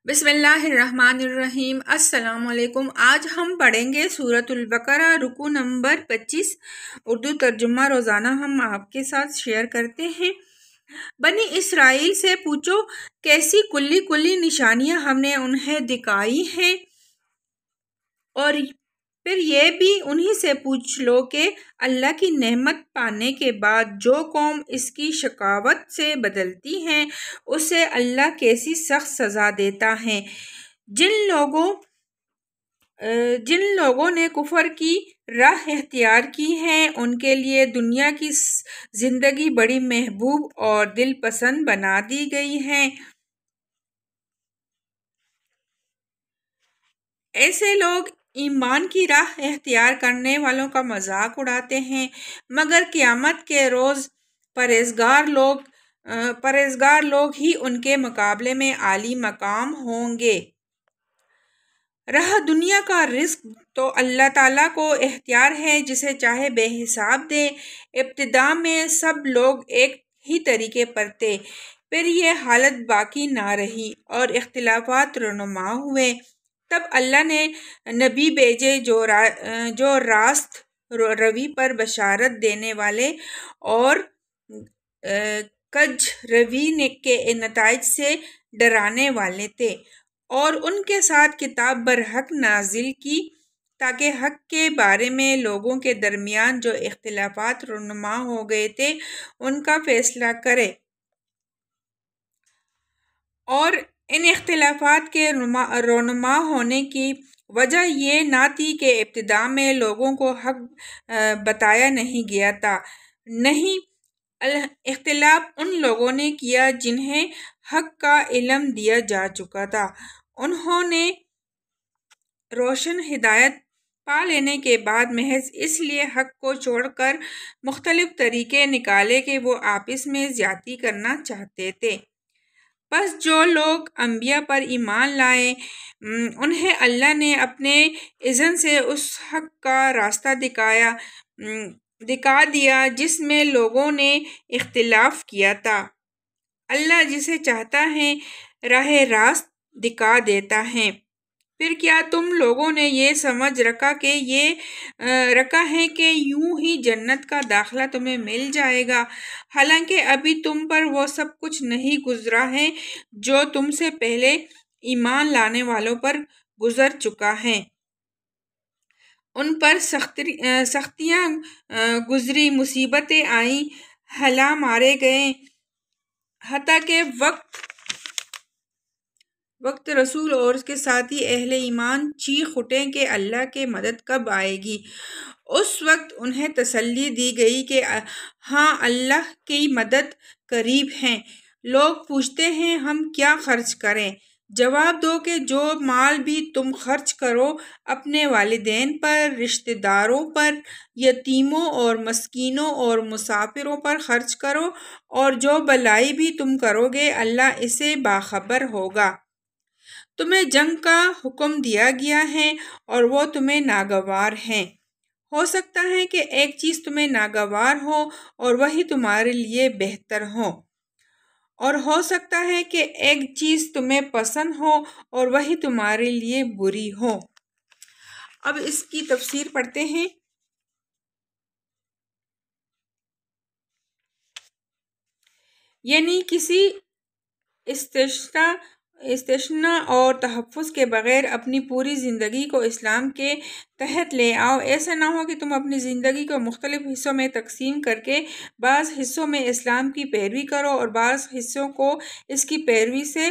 بسم اللہ الرحمن الرحیم۔ السلام علیکم۔ آج ہم پڑھیں گے سورۃ البقرہ رکوع نمبر 25۔ اردو ترجمہ روزانہ ہم آپ کے ساتھ شیئر کرتے ہیں۔ بنی اسرائیل سے پوچھو کیسی کلی نشانیاں ہم نے انہیں دکھائی ہیں، اور پھر یہ بھی انہی سے پوچھ لو کہ اللہ کی نعمت پانے کے بعد جو قوم اس کی شقاوت سے بدلتی ہے اسے اللہ کیسی سخت سزا دیتا ہے۔ جن لوگوں نے کفر کی راہ اختیار کی ہے ان کے لیے دنیا کی زندگی بڑی محبوب اور دل پسند بنا دی گئی ہے۔ ایسے لوگ ایمان کی راہ اختیار کرنے والوں کا مذاق اڑاتے ہیں، مگر قیامت کے روز پرہیزگار لوگ ہی ان کے مقابلے میں عالی مقام ہوں گے۔ رہا دنیا کا رزق تو اللہ تعالیٰ کو اختیار ہے، جسے چاہے بے حساب دے۔ ابتدا میں سب لوگ ایک ہی طریقے پر تھے، پھر یہ حالت باقی نہ رہی اور اختلافات رونما ہوئے۔ تب اللہ نے نبی بھیجے جو راست روی پر بشارت دینے والے اور کج روی کے نتائج سے ڈرانے والے تھے، اور ان کے ساتھ کتاب برحق نازل کی تاکہ حق کے بارے میں لوگوں کے درمیان جو اختلافات رونما ہو گئے تھے ان کا فیصلہ کرے۔ اور ان اختلافات کے رونما ہونے کی وجہ یہ نہ تھی کہ ابتدا میں لوگوں کو حق بتایا نہیں گیا تھا، نہیں، اختلاف ان لوگوں نے کیا جنہیں حق کا علم دیا جا چکا تھا۔ انہوں نے روشن ہدایت پا لینے کے بعد محض اس لیے حق کو چھوڑ کر مختلف طریقے نکالے کہ وہ آپس میں زیادتی کرنا چاہتے تھے۔ پس جو لوگ انبیاء پر ایمان لائے انہیں اللہ نے اپنے اذن سے اس حق کا راستہ دکھا دیا جس میں لوگوں نے اختلاف کیا تھا۔ اللہ جسے چاہتا ہے راہ راست دکھا دیتا ہے۔ پھر کیا تم لوگوں نے یہ سمجھ رکھا ہے کہ یوں ہی جنت کا داخلہ تمہیں مل جائے گا، حالانکہ ابھی تم پر وہ سب کچھ نہیں گزرا ہے جو تم سے پہلے ایمان لانے والوں پر گزر چکا ہے۔ ان پر سختیاں گزری، مصیبتیں آئیں، ہلا مارے گئے، حتیٰ کہ وقت رسول اور اس کے ساتھی اہل ایمان چیخ اٹھیں کہ اللہ کی مدد کب آئے گی۔ اس وقت انہیں تسلی دی گئی کہ ہاں، اللہ کی مدد قریب ہے۔ لوگ پوچھتے ہیں ہم کیا خرچ کریں؟ جواب دو کہ جو مال بھی تم خرچ کرو اپنے والدین پر، رشتہ داروں پر، یتیموں اور مسکینوں اور مسافروں پر خرچ کرو، اور جو بھلائی بھی تم کرو گے اللہ اسے باخبر ہوگا۔ تمہیں جنگ کا حکم دیا گیا ہے اور وہ تمہیں ناگوار ہے۔ ہو سکتا ہے کہ ایک چیز تمہیں ناگوار ہو اور وہی تمہارے لیے بہتر ہو، اور ہو سکتا ہے کہ ایک چیز تمہیں پسند ہو اور وہی تمہارے لیے بری ہو۔ اب اس کی تفسیر پڑھتے ہیں۔ یعنی کسی استثناء اور تحفظ کے بغیر اپنی پوری زندگی کو اسلام کے تحت لے آؤ۔ ایسا نہ ہو کہ تم اپنی زندگی کو مختلف حصوں میں تقسیم کر کے بعض حصوں میں اسلام کی پیروی کرو اور بعض حصوں کو اس کی پیروی سے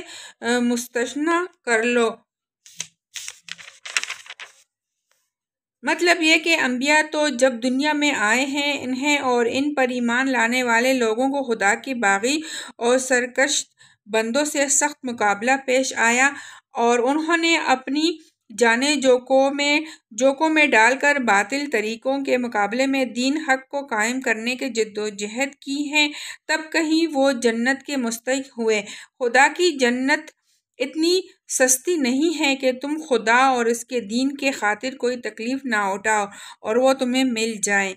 مستثنیٰ کر لو۔ مطلب یہ کہ انبیاء تو جب دنیا میں آئے ہیں، انہیں اور ان پر ایمان لانے والے لوگوں کو خدا کی باغی اور سرکش بندوں سے سخت مقابلہ پیش آیا، اور انہوں نے اپنی جانیں جوکوں میں ڈال کر باطل طریقوں کے مقابلے میں دین حق کو قائم کرنے کی جدوجہد کی ہے، تب کہیں وہ جنت کے مستحق ہوئے۔ خدا کی جنت اتنی سستی نہیں ہے کہ تم خدا اور اس کے دین کے خاطر کوئی تکلیف نہ اٹھاؤ اور وہ تمہیں مل جائے۔